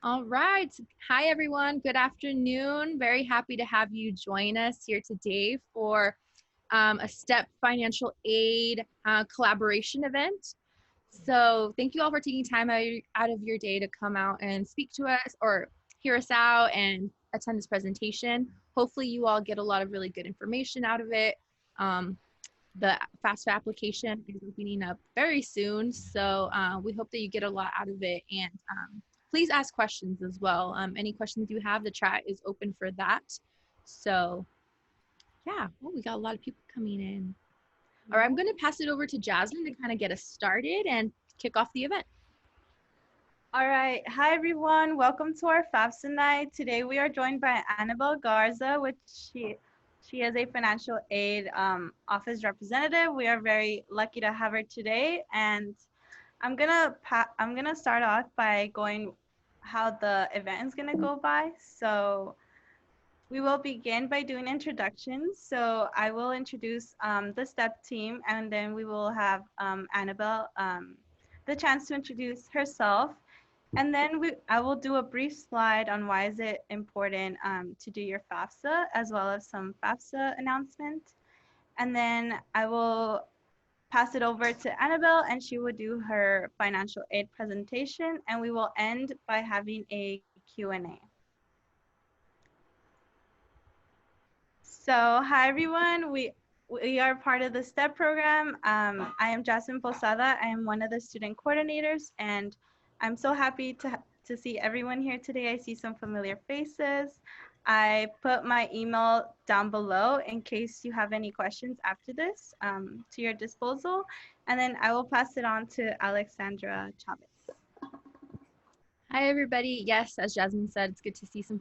All right. Hi, everyone. Good afternoon. Very happy to have you join us here today for a STEP financial aid collaboration event. So thank you all for taking time out of your day to come out and speak to us or hear us out and attend this presentation. Hopefully you all get a lot of really good information out of it. The FAFSA application is opening up very soon, so we hope that you get a lot out of it. And please ask questions as well. Any questions you have, the chat is open for that. So yeah, we got a lot of people coming in. All right, I'm going to pass it over to Jasmine to kind of get us started and kick off the event. All right. Hi, everyone. Welcome to our FAFSA Night. Today, we are joined by Anabel Garza, which she is a financial aid office representative. We are very lucky to have her today. And I'm gonna start off by going how the event is gonna go by. So we will begin by doing introductions. So I will introduce the STEP team, and then we will have Anabel the chance to introduce herself. And then I will do a brief slide on why is it important to do your FAFSA, as well as some FAFSA announcement. And then I will pass it over to Anabel, and she will do her financial aid presentation, and we will end by having a Q&A. So hi, everyone. We are part of the STEP program. I am Jasmine Posada. I am one of the student coordinators, and I'm so happy to see everyone here today. I see some familiar faces. I put my email down below in case you have any questions after this to your disposal. And then I will pass it on to Alexandra Chavez. Hi, everybody. Yes, as Jasmine said, it's good to see some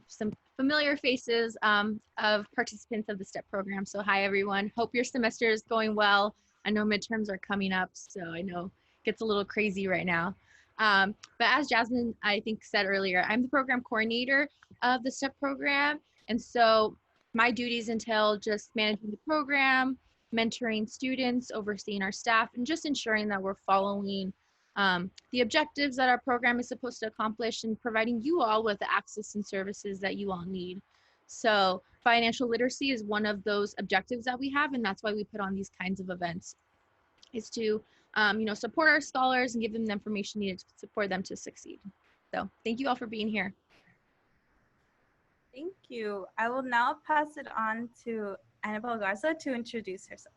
familiar faces of participants of the STEP program. So hi, everyone. Hope your semester is going well. I know midterms are coming up, so I know it gets a little crazy right now. But as Jasmine, I think, said earlier, I'm the program coordinator of the STEP program. And so my duties entail just managing the program, mentoring students, overseeing our staff, and just ensuring that we're following the objectives that our program is supposed to accomplish and providing you all with the access and services that you all need. So financial literacy is one of those objectives that we have, and that's why we put on these kinds of events, is to support our scholars and give them the information needed to support them to succeed. So thank you all for being here. Thank you. I will now pass it on to Anabel Garza to introduce herself.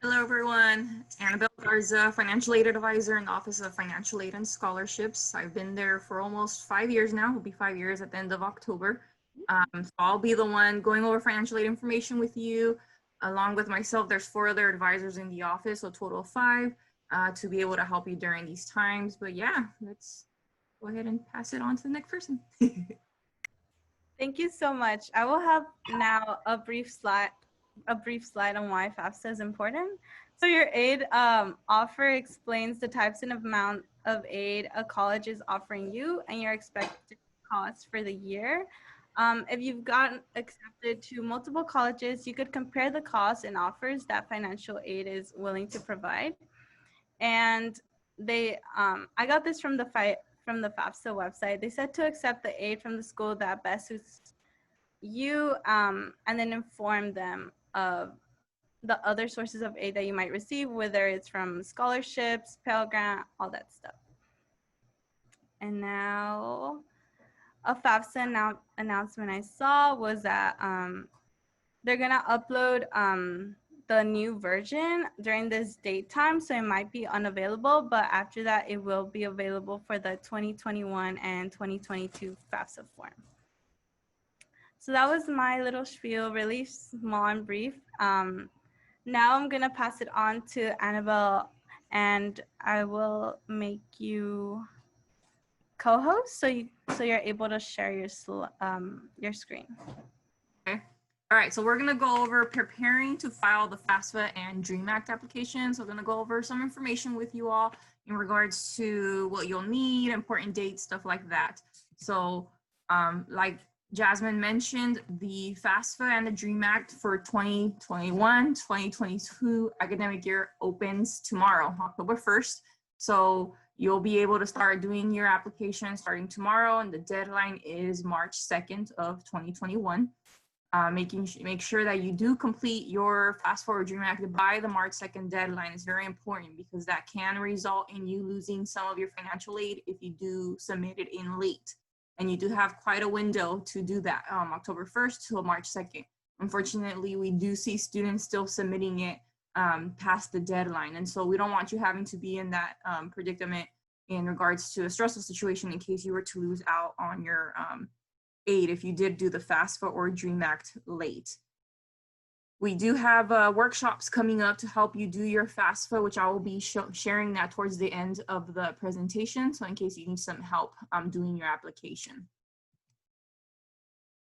Hello, everyone. Anabel Garza, Financial Aid Advisor in the Office of Financial Aid and Scholarships. I've been there for almost 5 years now. It'll be 5 years at the end of October. So I'll be the one going over financial aid information with you. Along with myself, there's 4 other advisors in the office, so a total of 5 to be able to help you during these times. But yeah, let's go ahead and pass it on to the next person. Thank you so much. I will have now a brief slide on why FAFSA is important. So your aid offer explains the types and amount of aid a college is offering you and your expected costs for the year. If you've gotten accepted to multiple colleges, you could compare the costs and offers that financial aid is willing to provide. And I got this from the FAFSA website. They said to accept the aid from the school that best suits you, and then inform them of the other sources of aid that you might receive, whether it's from scholarships, Pell Grant, all that stuff. And now a FAFSA announcement I saw was that they're gonna upload the new version during this date time, so it might be unavailable, but after that it will be available for the 2021 and 2022 FAFSA form. So that was my little spiel, really small and brief. Now I'm gonna pass it on to Anabel, and I will make you co-host so you're able to share your screen. Okay. All right, so we're gonna go over preparing to file the FAFSA and DREAM Act applications. We're gonna go over some information with you all in regards to what you'll need, important dates, stuff like that. So like Jasmine mentioned, the FAFSA and the DREAM Act for 2021-2022 academic year opens tomorrow, October 1st. So You'll be able to start doing your application starting tomorrow, and the deadline is March 2nd of 2021. Make sure that you do complete your Fast Forward Dream Act by the March 2nd deadline is very important, because that can result in you losing some of your financial aid if you do submit it in late. And you do have quite a window to do that, October 1st till March 2nd. Unfortunately, we do see students still submitting it past the deadline. And so we don't want you having to be in that predicament in regards to a stressful situation in case you were to lose out on your aid if you did do the FAFSA or Dream Act late. We do have workshops coming up to help you do your FAFSA, which I will be sharing that towards the end of the presentation. So in case you need some help doing your application.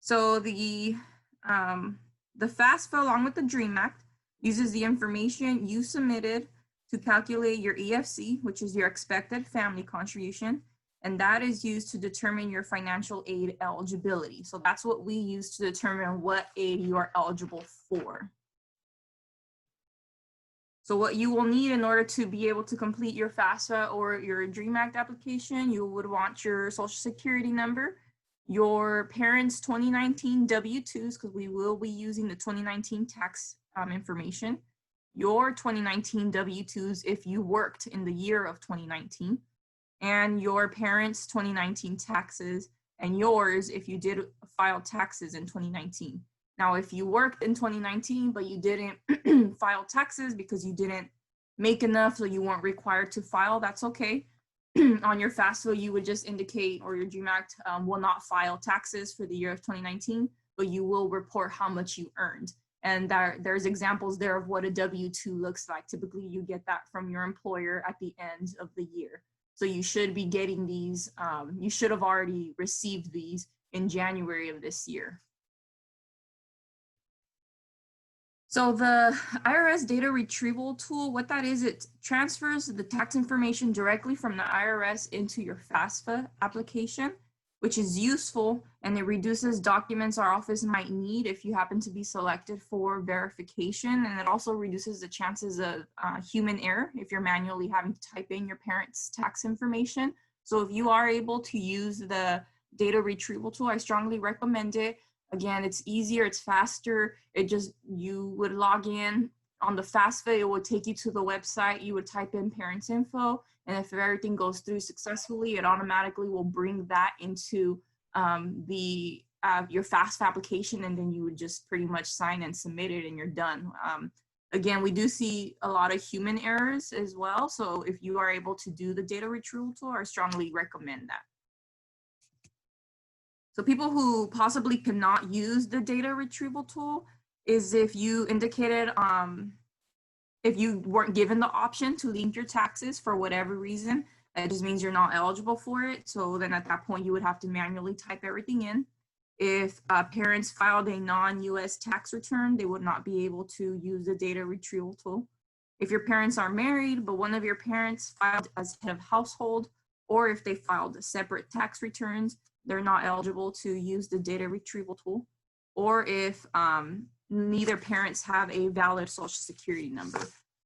So the FAFSA, along with the Dream Act, uses the information you submitted to calculate your EFC, which is your expected family contribution. And that is used to determine your financial aid eligibility. So that's what we use to determine what aid you are eligible for. So what you will need in order to be able to complete your FAFSA or your Dream Act application, you would want your Social Security number, your parents' 2019 W-2s, because we will be using the 2019 tax information, your 2019 W-2s if you worked in the year of 2019, and your parents' 2019 taxes, and yours if you did file taxes in 2019. Now, if you worked in 2019, but you didn't file taxes because you didn't make enough, so you weren't required to file, that's okay. On your FAFSA, you would just indicate, or your Dream Act will not file taxes for the year of 2019, but you will report how much you earned. And there's examples there of what a W-2 looks like. Typically, you get that from your employer at the end of the year. So you should be getting these, you should have already received these in January of this year. So the IRS data retrieval tool, what that is, it transfers the tax information directly from the IRS into your FAFSA application, which is useful, and it reduces documents our office might need if you happen to be selected for verification. And it also reduces the chances of human error if you're manually having to type in your parents' tax information. So if you are able to use the data retrieval tool, I strongly recommend it. Again, it's easier, it's faster. You would log in on the FAFSA, it would take you to the website, you would type in parents info, and if everything goes through successfully, it automatically will bring that into your FAFSA application, and then you would just pretty much sign and submit it and you're done. Again, we do see a lot of human errors as well. So if you are able to do the data retrieval tool, I strongly recommend that. So people who possibly cannot use the data retrieval tool is if you indicated, if you weren't given the option to link your taxes for whatever reason, that just means you're not eligible for it. So then at that point, you would have to manually type everything in. If parents filed a non-US tax return, they would not be able to use the data retrieval tool. If your parents are married, but one of your parents filed as head of household, or if they filed separate tax returns, they're not eligible to use the data retrieval tool. Or if neither parents have a valid Social Security number.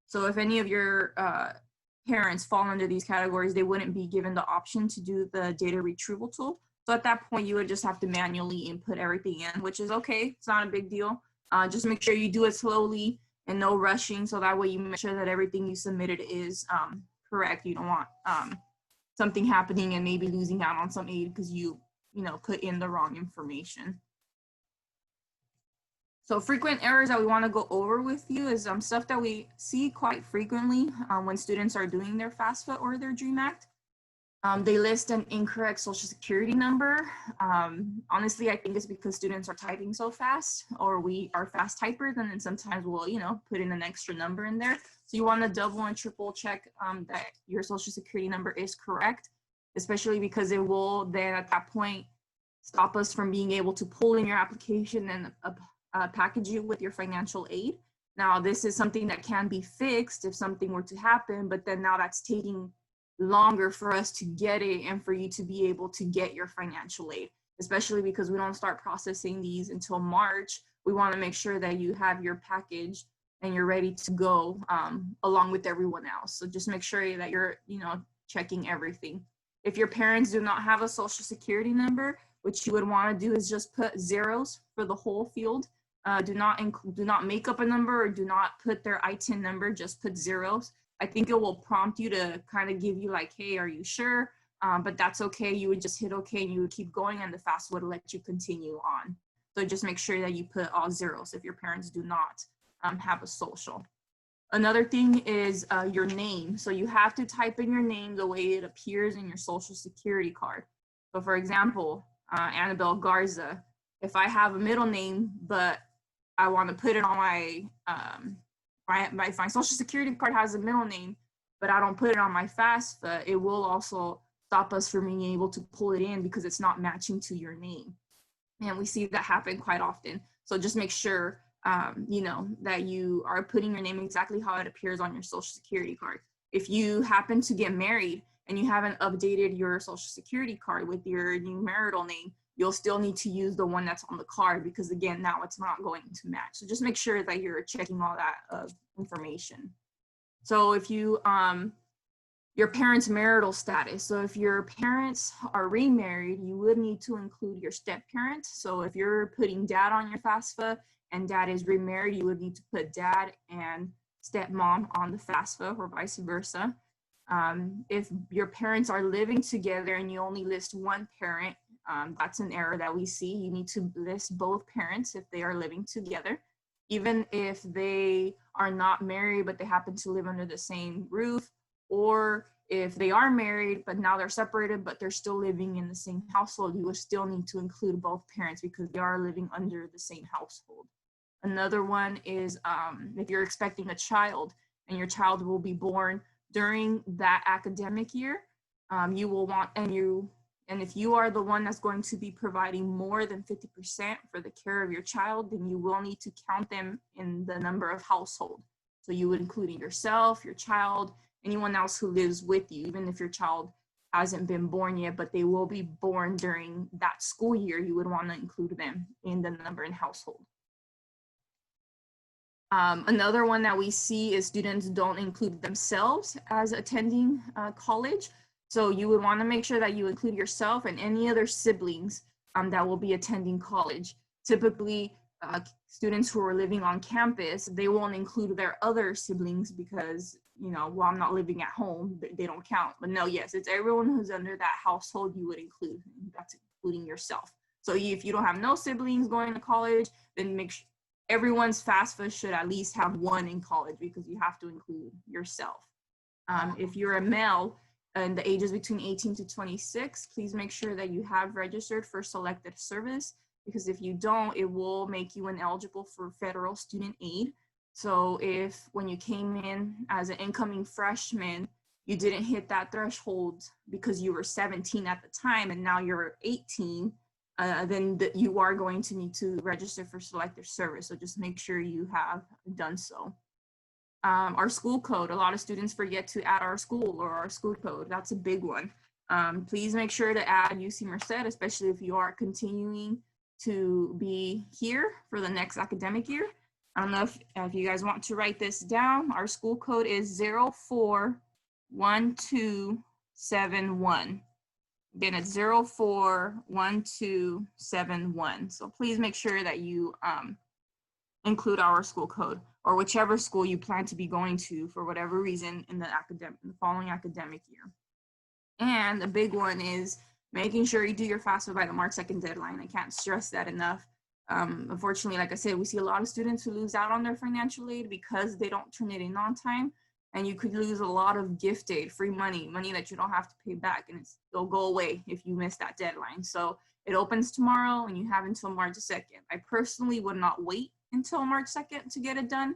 So if any of your parents fall under these categories, they wouldn't be given the option to do the data retrieval tool. So at that point, you would just have to manually input everything in, which is okay. It's not a big deal. Just make sure you do it slowly and no rushing. So that way you make sure that everything you submitted is correct. You don't want something happening and maybe losing out on some aid because you put in the wrong information. So frequent errors that we want to go over with you is stuff that we see quite frequently when students are doing their FAFSA or their Dream Act. They list an incorrect Social Security number. Honestly, I think it's because students are typing so fast, or we are fast typers, and then sometimes we'll, put in an extra number in there. So you want to double and triple check that your Social Security number is correct, especially because it will then at that point stop us from being able to pull in your application and package you with your financial aid. Now, this is something that can be fixed if something were to happen, but then now that's taking longer for us to get it and for you to be able to get your financial aid, especially because we don't start processing these until March. We want to make sure that you have your package and you're ready to go along with everyone else. So just make sure that you're, checking everything. If your parents do not have a social security number, what you would want to do is just put zeros for the whole field. Do not make up a number, or do not put their ITIN number, just put zeros. I think it will prompt you to kind of give you like, hey, are you sure? But that's okay. You would just hit okay and you would keep going, and the FAFSA would let you continue on. So just make sure that you put all zeros if your parents do not have a social. Another thing is your name. So you have to type in your name the way it appears in your social security card. So for example, Anabel Garza, if I have a middle name, but I want to put it on my social security card has a middle name, but I don't put it on my FAFSA, it will also stop us from being able to pull it in because it's not matching to your name. And we see that happen quite often. So just make sure that you are putting your name exactly how it appears on your social security card. If you happen to get married and you haven't updated your social security card with your new marital name, you'll still need to use the one that's on the card, because again, now it's not going to match. So just make sure that you're checking all that information. So if you, your parents' marital status. So if your parents are remarried, you would need to include your step parent. So if you're putting dad on your FAFSA and dad is remarried, you would need to put dad and stepmom on the FAFSA, or vice versa. If your parents are living together and you only list one parent, that's an error that we see. You need to list both parents if they are living together. Even if they are not married, but they happen to live under the same roof, or if they are married, but now they're separated, but they're still living in the same household, you will still need to include both parents because they are living under the same household. Another one is if you're expecting a child and your child will be born during that academic year, you will want, and if you are the one that's going to be providing more than 50% for the care of your child, then you will need to count them in the number of household. So you would include yourself, your child, anyone else who lives with you, even if your child hasn't been born yet, but they will be born during that school year, you would want to include them in the number in household. Another one that we see is students don't include themselves as attending college. So you would want to make sure that you include yourself and any other siblings that will be attending college. Typically, students who are living on campus, they won't include their other siblings because, well, I'm not living at home, they don't count. But no, yes, it's everyone who's under that household you would include. That's including yourself. So if you don't have no siblings going to college, then make sure everyone's FAFSA should at least have one in college, because you have to include yourself. If you're a male and the ages between 18 to 26, please make sure that you have registered for selective service, because if you don't, it will make you ineligible for federal student aid. So if when you came in as an incoming freshman, you didn't hit that threshold because you were 17 at the time and now you're 18, then you are going to need to register for selective service. So just make sure you have done so. Our school code, a lot of students forget to add our school or our school code. That's a big one. Please make sure to add UC Merced, especially if you are continuing to be here for the next academic year. I don't know if you guys want to write this down. Our school code is 041271. Again, it's 041271. So please make sure that you include our school code, or whichever school you plan to be going to for whatever reason in the following academic year. And a big one is making sure you do your FAFSA by the March 2nd deadline. I can't stress that enough. Unfortunately, like I said, we see a lot of students who lose out on their financial aid because they don't turn it in on time. And you could lose a lot of gift aid, free money that you don't have to pay back, and it'll go away if you miss that deadline. So it opens tomorrow and you have until March 2nd. I personally would not wait until March 2nd to get it done.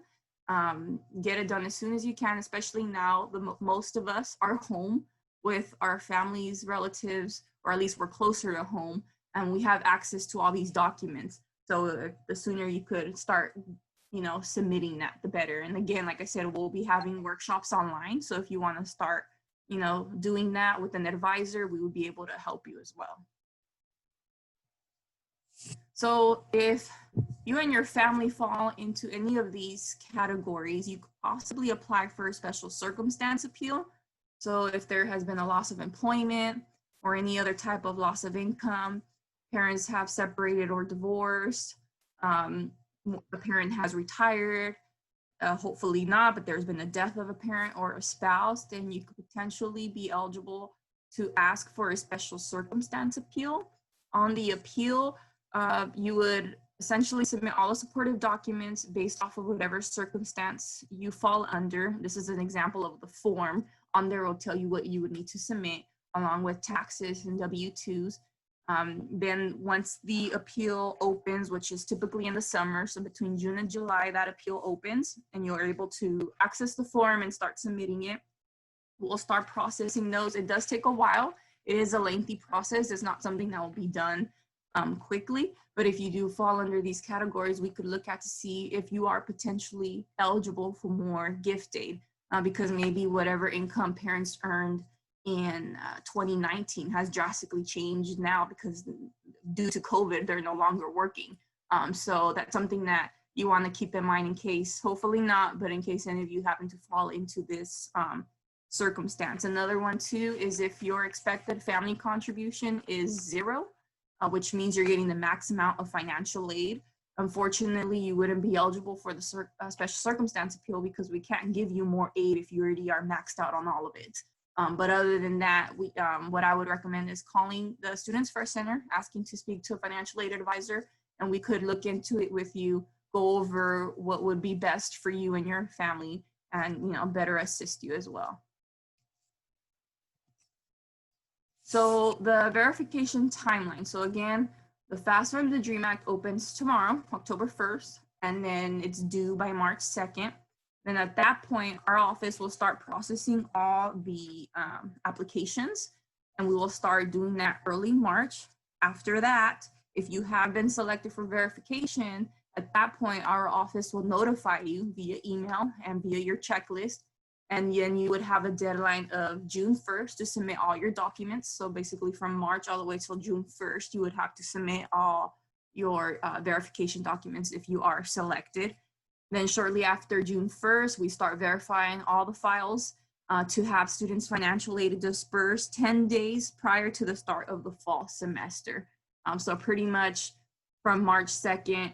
Get it done as soon as you can, especially now most of us are home with our families, relatives, or at least we're closer to home, and we have access to all these documents. So the sooner you could start, submitting that, the better. And again, like I said, we'll be having workshops online. So if you want to start, doing that with an advisor, we would be able to help you as well. So if you and your family fall into any of these categories, you could possibly apply for a special circumstance appeal. So if there has been a loss of employment or any other type of loss of income, parents have separated or divorced, the parent has retired, hopefully not, but there's been a death of a parent or a spouse, then you could potentially be eligible to ask for a special circumstance appeal. On the appeal, you would essentially submit all the supportive documents based off of whatever circumstance you fall under. This is an example of the form. On there will tell you what you would need to submit along with taxes and W-2s. Then once the appeal opens, which is typically in the summer, so between June and July, that appeal opens and you're able to access the form and start submitting it. We'll start processing those. It does take a while. It is a lengthy process. It's not something that will be done quickly, but if you do fall under these categories, we could look at to see if you are potentially eligible for more gift aid, because maybe whatever income parents earned in 2019 has drastically changed now because due to COVID, they're no longer working. So that's something that you want to keep in mind in case, hopefully not, but in case any of you happen to fall into this circumstance. Another one too is if your expected family contribution is 0, which means you're getting the max amount of financial aid. Unfortunately, you wouldn't be eligible for the special circumstance appeal because we can't give you more aid if you already are maxed out on all of it. But other than that, what I would recommend is calling the Students First Center, asking to speak to a financial aid advisor, and we could look into it with you, go over what would be best for you and your family, and better assist you as well. So the verification timeline. So again, the FAFSA and the DREAM Act opens tomorrow, October 1st, and then it's due by March 2nd. Then at that point, our office will start processing all the applications, and we will start doing that early March. After that, if you have been selected for verification, at that point, our office will notify you via email and via your checklist. And then you would have a deadline of June 1st to submit all your documents. So basically from March all the way till June 1st, you would have to submit all your verification documents if you are selected. Then shortly after June 1st, we start verifying all the files to have students' financial aid dispersed 10 days prior to the start of the fall semester. So pretty much from March 2nd,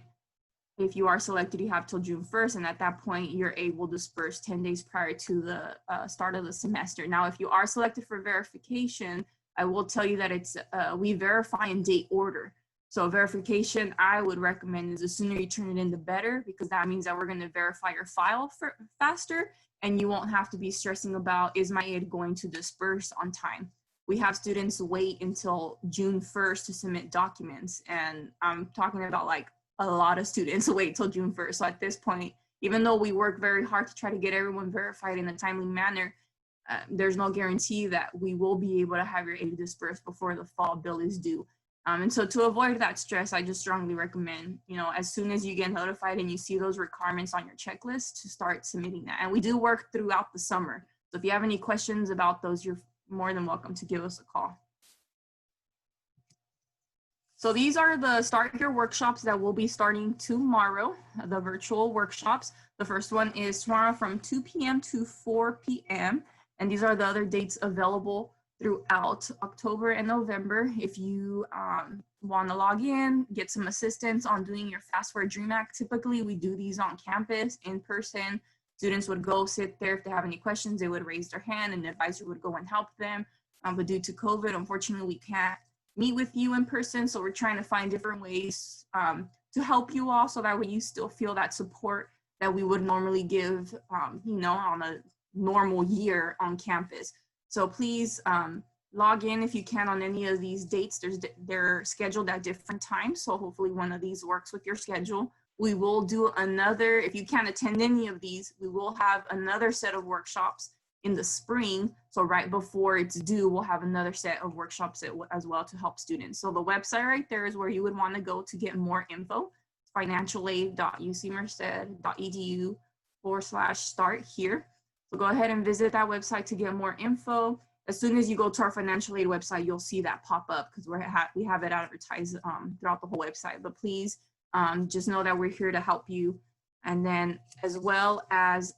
if you are selected, you have till June 1st, and at that point, you're able to disperse 10 days prior to the start of the semester. Now, if you are selected for verification, I will tell you that it's we verify in date order. So verification, I would recommend is the sooner you turn it in, the better, because that means that we're going to verify your file faster, and you won't have to be stressing about, is my aid going to disperse on time? We have students wait until June 1st to submit documents, and I'm talking about like a lot of students wait till June 1st. So at this point, even though we work very hard to try to get everyone verified in a timely manner, there's no guarantee that we will be able to have your aid dispersed before the fall bill is due. And so to avoid that stress, I just strongly recommend, as soon as you get notified and you see those requirements on your checklist, to start submitting that. And we do work throughout the summer. So if you have any questions about those, you're more than welcome to give us a call. So these are the Start Your workshops that will be starting tomorrow, the virtual workshops. The first one is tomorrow from 2 p.m. to 4 p.m. And these are the other dates available throughout October and November. If you want to log in, get some assistance on doing your FAFSA DREAM Act, typically we do these on campus, in person. Students would go sit there. If they have any questions, they would raise their hand and the advisor would go and help them. But due to COVID, unfortunately, we can't meet with you in person. So we're trying to find different ways to help you all so that way you still feel that support that we would normally give, on a normal year on campus. So please log in if you can on any of these dates. They're scheduled at different times. So hopefully one of these works with your schedule. We will do another, if you can't attend any of these, we will have another set of workshops in the spring. So right before it's due, we'll have another set of workshops as well to help students. So the website right there is where you would want to go to get more info. financialaid.ucmerced.edu/start here. So go ahead and visit that website to get more info. As soon as you go to our financial aid website, you'll see that pop up because we have it advertised throughout the whole website. But please just know that we're here to help you. And then as well as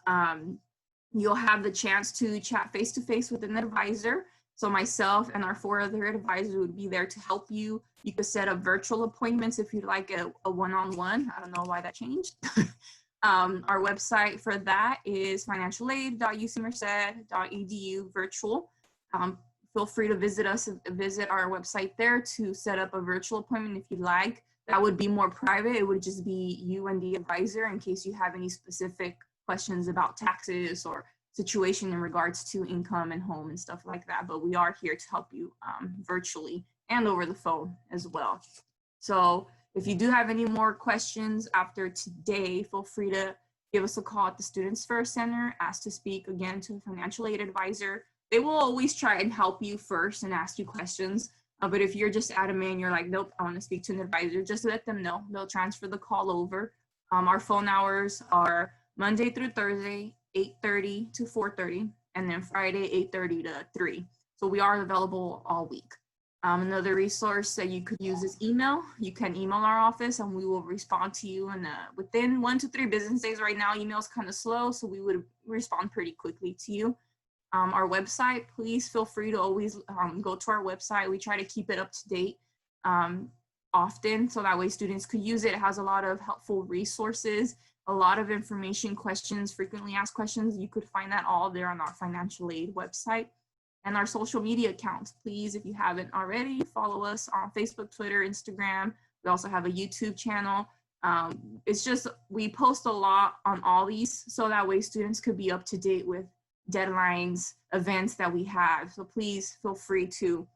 you'll have the chance to chat face-to-face with an advisor. So myself and our 4 other advisors would be there to help you. You could set up virtual appointments if you'd like a one-on-one. I don't know why that changed. Our website for that is financialaid.ucmerced.edu virtual. Feel free to visit our website there to set up a virtual appointment if you'd like. That would be more private. It would just be you and the advisor in case you have any specific questions about taxes or situation in regards to income and home and stuff like that. But we are here to help you virtually and over the phone as well. So if you do have any more questions after today, feel free to give us a call at the Students First Center, ask to speak again to a financial aid advisor. They will always try and help you first and ask you questions. But if you're just adamant and you're like, nope, I want to speak to an advisor, just let them know. They'll transfer the call over. Our phone hours are Monday through Thursday, 8:30 to 4:30, and then Friday, 8:30 to 3. So we are available all week. Another resource that you could use is email. You can email our office and we will respond to you within 1 to 3 business days. Right now, email is kind of slow, so we would respond pretty quickly to you. Our website, please feel free to always go to our website. We try to keep it up to date often, so that way students could use it. It has a lot of helpful resources, a lot of information, questions, frequently asked questions. You could find that all there on our financial aid website. And our social media accounts, please, if you haven't already, follow us on Facebook, Twitter, Instagram. We also have a YouTube channel. It's just, we post a lot on all these, so that way students could be up to date with deadlines, events that we have. So please feel free to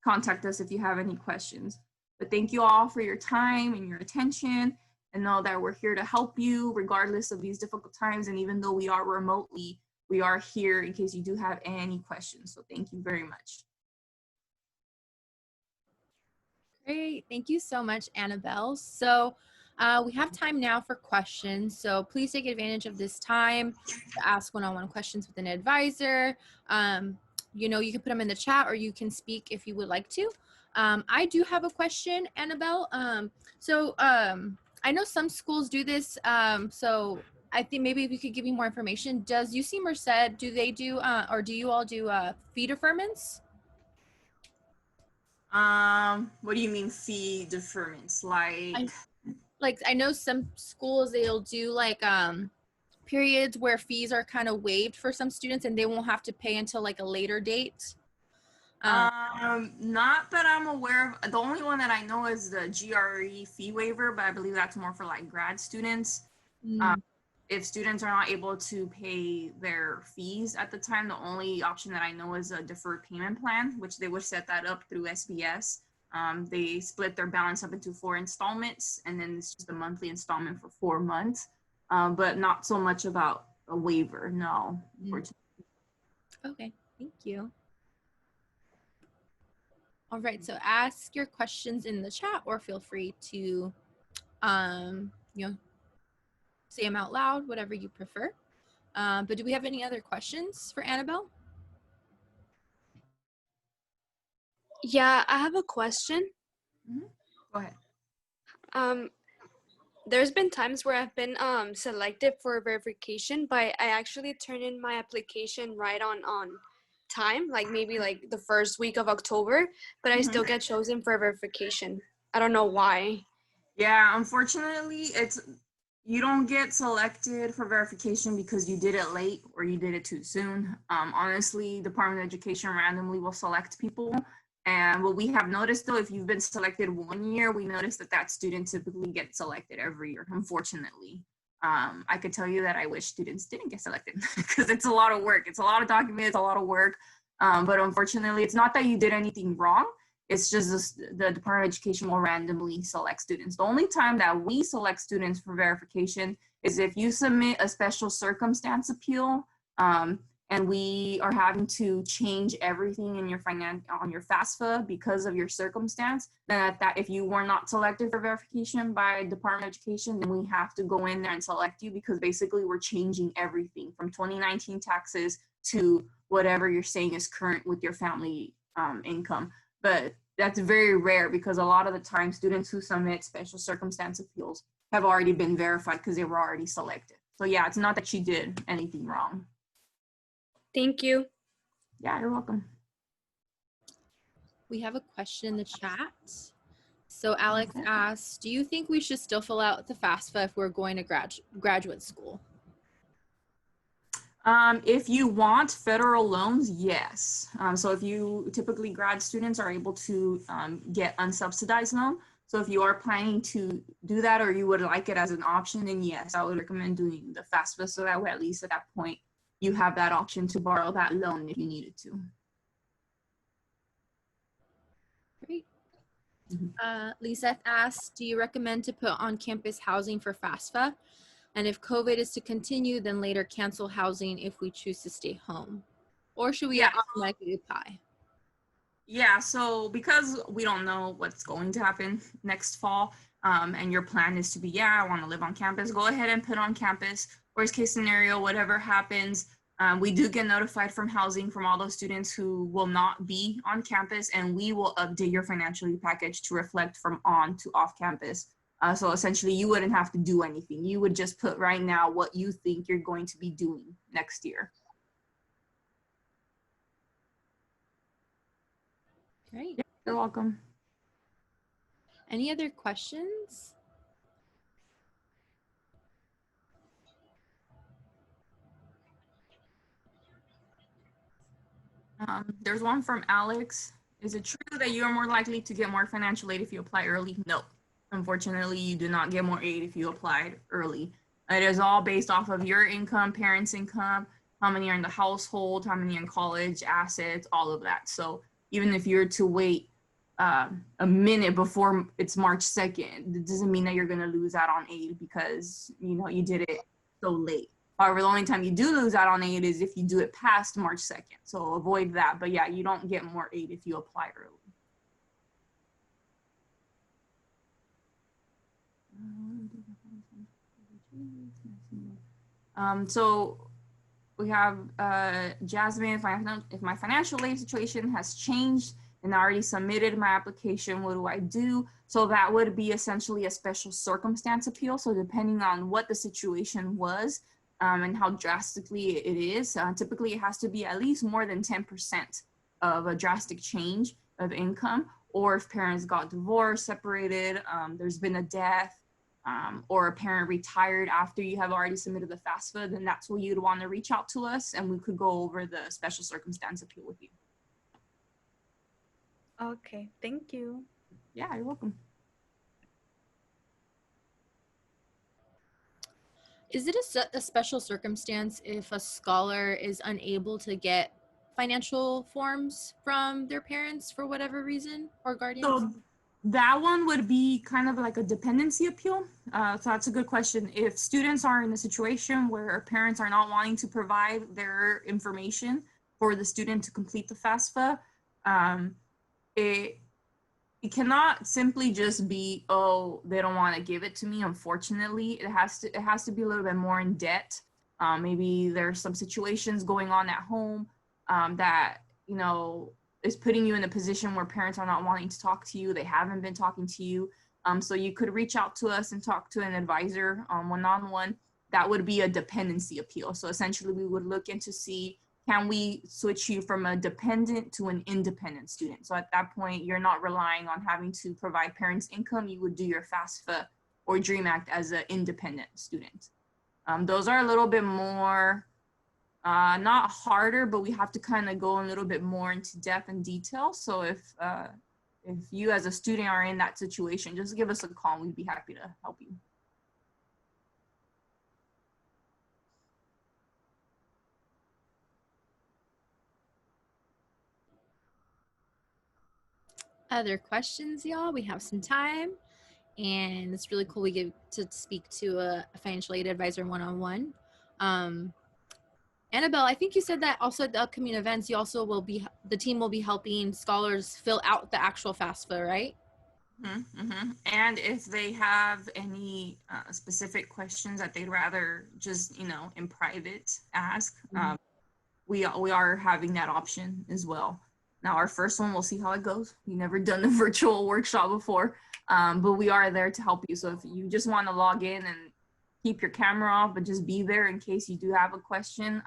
contact us if you have any questions. But thank you all for your time and your attention, and know that we're here to help you regardless of these difficult times. And even though we are remotely, we are here in case you do have any questions. So thank you very much. Great. Thank you so much, Anabel. So we have time now for questions. So please take advantage of this time to ask one-on-one questions with an advisor. You know, you can put them in the chat or you can speak if you would like to. I do have a question, Anabel. I know some schools do this. So I think maybe if you could give me more information. Does UC Merced, do they do, or do you all do fee deferments? What do you mean fee deferments? Like I know some schools, they'll do like periods where fees are kind of waived for some students and they won't have to pay until like a later date. Not that I'm aware of. The only one that I know is the GRE fee waiver, but I believe that's more for like grad students. If students are not able to pay their fees at the time, the only option that I know is a deferred payment plan, which they would set that up through SBS. They split their balance up into 4 installments, and then it's just a monthly installment for 4 months, but not so much about a waiver, no. Okay, thank you. All right, so ask your questions in the chat or feel free to, you know, say them out loud, whatever you prefer. But do we have any other questions for Anabel? Yeah, I have a question. Go ahead. There's been times where I've been selected for verification, but I actually turn in my application right on time, like maybe like the first week of October, but I still get chosen for verification. I don't know why. Yeah, unfortunately, you don't get selected for verification because you did it late or you did it too soon. Honestly, Department of Education randomly will select people. And what we have noticed though, if you've been selected 1 year, we noticed that student typically gets selected every year, unfortunately. I could tell you that I wish students didn't get selected because it's a lot of work. It's a lot of documents, a lot of work. But unfortunately, it's not that you did anything wrong. It's just the Department of Education will randomly select students. The only time that we select students for verification is if you submit a special circumstance appeal, and we are having to change everything in your on your FAFSA because of your circumstance. Then if you were not selected for verification by Department of Education, then we have to go in there and select you because basically we're changing everything from 2019 taxes to whatever you're saying is current with your family income. But that's very rare because a lot of the time students who submit special circumstance appeals have already been verified because they were already selected. So yeah, it's not that she did anything wrong. Thank you. Yeah, you're welcome. We have a question in the chat. So Alex asks, do you think we should still fill out the FAFSA if we're going to graduate school? If you want federal loans, yes. So if you typically grad students are able to get unsubsidized loan. So if you are planning to do that or you would like it as an option, then yes, I would recommend doing the FAFSA so that way at least at that point you have that option to borrow that loan if you needed to. Great. Lisa asks, do you recommend to put on campus housing for FAFSA? And if COVID is to continue, then later cancel housing if we choose to stay home? Or should we automatically apply? Yeah, so because we don't know what's going to happen next fall, and your plan is to be, I want to live on campus, go ahead and put on campus. Worst case scenario, whatever happens, we do get notified from housing from all those students who will not be on campus, and we will update your financial aid package to reflect from on to off campus. So essentially, you wouldn't have to do anything. You would just put right now what you think you're going to be doing next year. Great. Yeah, you're welcome. Any other questions? There's one from Alex. Is it true that you are more likely to get more financial aid if you apply early? No. Unfortunately, you do not get more aid if you applied early. It is all based off of your income, parents' income, how many are in the household, how many are in college, assets, all of that. So even if you're to wait a minute before it's March 2nd, it doesn't mean that you're going to lose out on aid because, you know, you did it so late. However, the only time you do lose out on aid is if you do it past March 2nd. So avoid that. But yeah, you don't get more aid if you apply early. So we have Jasmine, if my financial aid situation has changed and I already submitted my application, what do I do? So that would be essentially a special circumstance appeal. So depending on what the situation was and how drastically it is, typically it has to be at least more than 10% of a drastic change of income, or if parents got divorced, separated, there's been a death, or a parent retired after you have already submitted the FAFSA, then that's where you'd want to reach out to us and we could go over the special circumstance appeal with you. Okay, thank you. Yeah, you're welcome. Is it a special circumstance if a scholar is unable to get financial forms from their parents for whatever reason or guardians? So that one would be kind of like a dependency appeal. So that's a good question. If students are in a situation where parents are not wanting to provide their information for the student to complete the FAFSA, it cannot simply just be, oh, they don't want to give it to me. Unfortunately, it has to be a little bit more in depth. Maybe there's some situations going on at home that, you know, is putting you in a position where parents are not wanting to talk to you. They haven't been talking to you. So you could reach out to us and talk to an advisor one-on-one. That would be a dependency appeal. So essentially we would look into see, can we switch you from a dependent to an independent student? So at that point, you're not relying on having to provide parents' income. You would do your FAFSA or DREAM Act as an independent student. Those are a little bit more, not harder, but we have to kind of go a little bit more into depth and detail. So if you as a student are in that situation, just give us a call. We'd be happy to help you. Other questions, y'all? We have some time, and it's really cool we get to speak to a financial aid advisor one-on-one. Annabelle, I think you said that also at the upcoming events, you also will be, the team will be helping scholars fill out the actual FAFSA, right? And if they have any specific questions that they'd rather just, you know, in private ask, we are having that option as well. Now, our first one, we'll see how it goes. We've never done a virtual workshop before, but we are there to help you. So if you just want to log in and keep your camera off, but just be there in case you do have a question,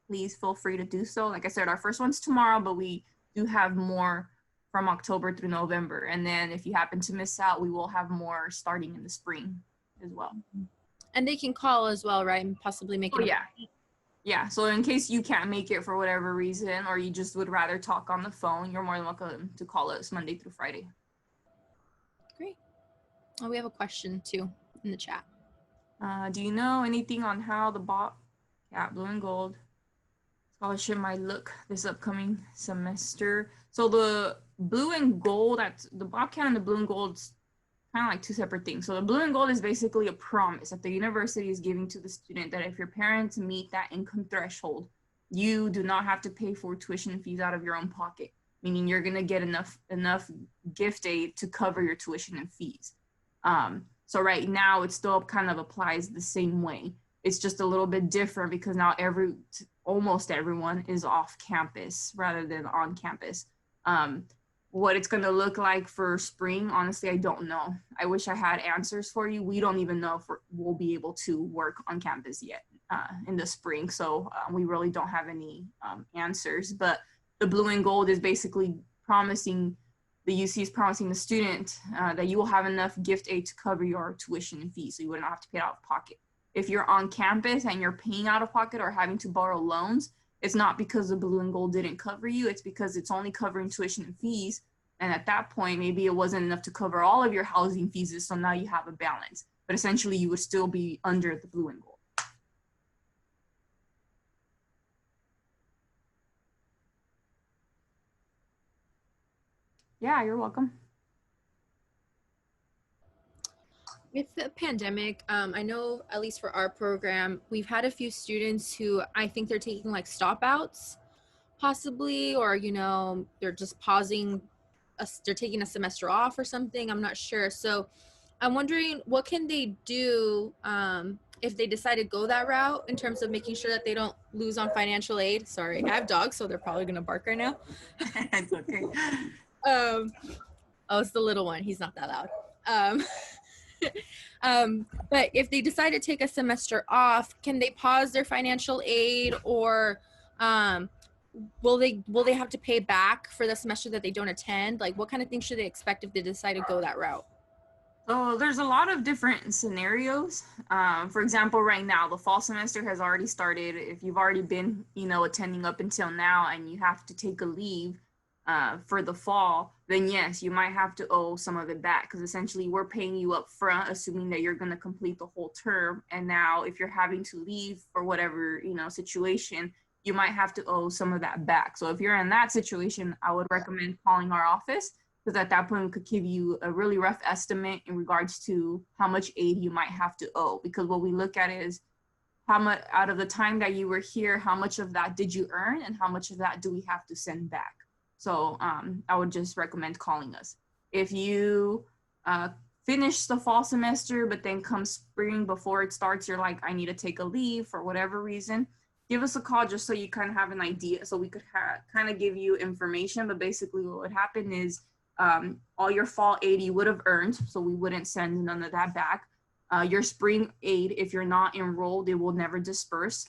please feel free to do so. Like I said, our first one's tomorrow, but we do have more from October through November. And then if you happen to miss out, we will have more starting in the spring as well. And they can call as well, right? And possibly make Oh, yeah. Yeah, so in case you can't make it for whatever reason, or you just would rather talk on the phone, you're more than welcome to call us Monday through Friday. Great. Oh, we have a question too in the chat. Do you know anything on how the Blue and Gold scholarship might look this upcoming semester? So the Blue and Gold, the Bobcat and the Blue and Gold's kind of like two separate things. So the Blue and Gold is basically a promise that the university is giving to the student that if your parents meet that income threshold, you do not have to pay for tuition fees out of your own pocket, meaning you're gonna get enough gift aid to cover your tuition and fees. So right now it still kind of applies the same way. It's just a little bit different because now almost everyone is off campus rather than on campus. What it's going to look like for spring, honestly, I don't know. I wish I had answers for you. We don't even know if we'll be able to work on campus yet in the spring. So we really don't have any answers. But the Blue and Gold is basically promising, the UC is promising the student that you will have enough gift aid to cover your tuition and fees. So you wouldn't have to pay out of pocket. If you're on campus and you're paying out of pocket or having to borrow loans, it's not because the Blue and Gold didn't cover you. It's because it's only covering tuition and fees. And at that point, maybe it wasn't enough to cover all of your housing fees. So now you have a balance. But essentially, you would still be under the Blue and Gold. Yeah, you're welcome. With the pandemic, I know at least for our program, we've had a few students who I think they're taking like stop outs possibly, or, you know, they're just pausing, they're taking a semester off or something. I'm not sure. So I'm wondering what can they do if they decide to go that route in terms of making sure that they don't lose on financial aid. Sorry, I have dogs, so they're probably going to bark right now. It's okay. Oh, it's the little one. He's not that loud. But if they decide to take a semester off, can they pause their financial aid, or will they have to pay back for the semester that they don't attend? Like, what kind of things should they expect if they decide to go that route? So there's a lot of different scenarios. For example, right now, the fall semester has already started. If you've already been, attending up until now and you have to take a leave for the fall, then yes, you might have to owe some of it back, because essentially we're paying you up front, assuming that you're going to complete the whole term. And now if you're having to leave for whatever, situation, you might have to owe some of that back. So if you're in that situation, I would recommend calling our office, because at that point we could give you a really rough estimate in regards to how much aid you might have to owe. Because what we look at is how much out of the time that you were here, how much of that did you earn, and how much of that do we have to send back? So I would just recommend calling us. If you finish the fall semester, but then come spring before it starts, you're like, I need to take a leave for whatever reason, give us a call just so you kind of have an idea, so we could kind of give you information. But basically what would happen is all your fall aid you would have earned, so we wouldn't send none of that back. Your spring aid, if you're not enrolled, it will never disperse.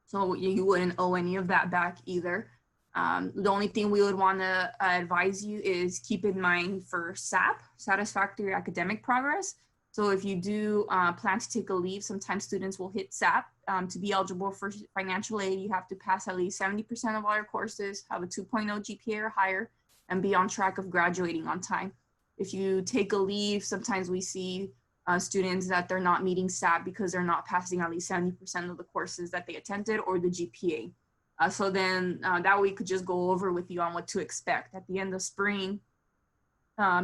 So you wouldn't owe any of that back either. The only thing we would want to advise you is keep in mind for SAP, satisfactory academic progress. So if you do plan to take a leave, sometimes students will hit SAP. To be eligible for financial aid, you have to pass at least 70% of all your courses, have a 2.0 GPA or higher, and be on track of graduating on time. If you take a leave, sometimes we see students that they're not meeting SAP because they're not passing at least 70% of the courses that they attended or the GPA. So then that we could just go over with you on what to expect. At the end of spring,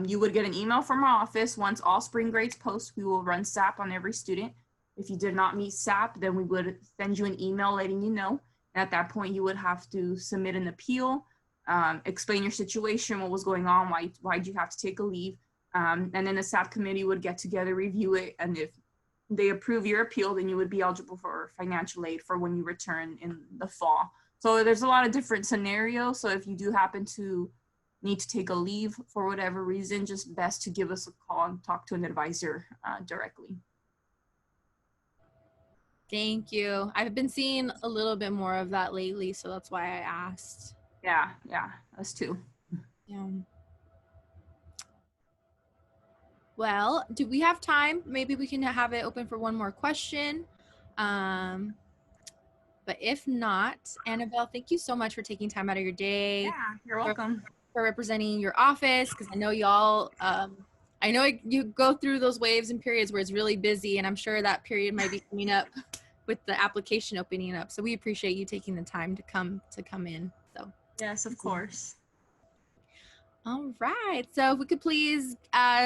you would get an email from our office. Once all spring grades post, we will run SAP on every student. If you did not meet SAP, then we would send you an email letting you know. And at that point, you would have to submit an appeal, explain your situation, what was going on, why'd you have to take a leave. And then the SAP committee would get together, review it. And if they approve your appeal, then you would be eligible for financial aid for when you return in the fall. So there's a lot of different scenarios. So if you do happen to need to take a leave for whatever reason, just best to give us a call and talk to an advisor directly. Thank you. I've been seeing a little bit more of that lately, so that's why I asked. Yeah, us too. Yeah. Well, do we have time? Maybe we can have it open for one more question. But if not, Annabelle, thank you so much for taking time out of your day. Yeah, you're welcome. For representing your office, because I know y'all, I know you go through those waves and periods where it's really busy, and I'm sure that period might be coming up with the application opening up. So we appreciate you taking the time to come in. So Yes, of course. all right. So if we could please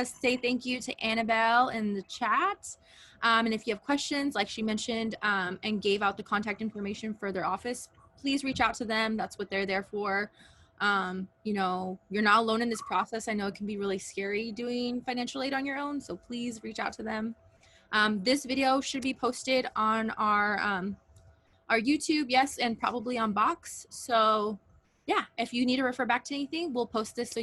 say thank you to Annabelle in the chat. And if you have questions, like she mentioned, and gave out the contact information for their office, please reach out to them. That's what they're there for. You know, you're not alone in this process. I know it can be really scary doing financial aid on your own. So please reach out to them. This video should be posted on our YouTube, yes, and probably on Box. So yeah, if you need to refer back to anything, we'll post this so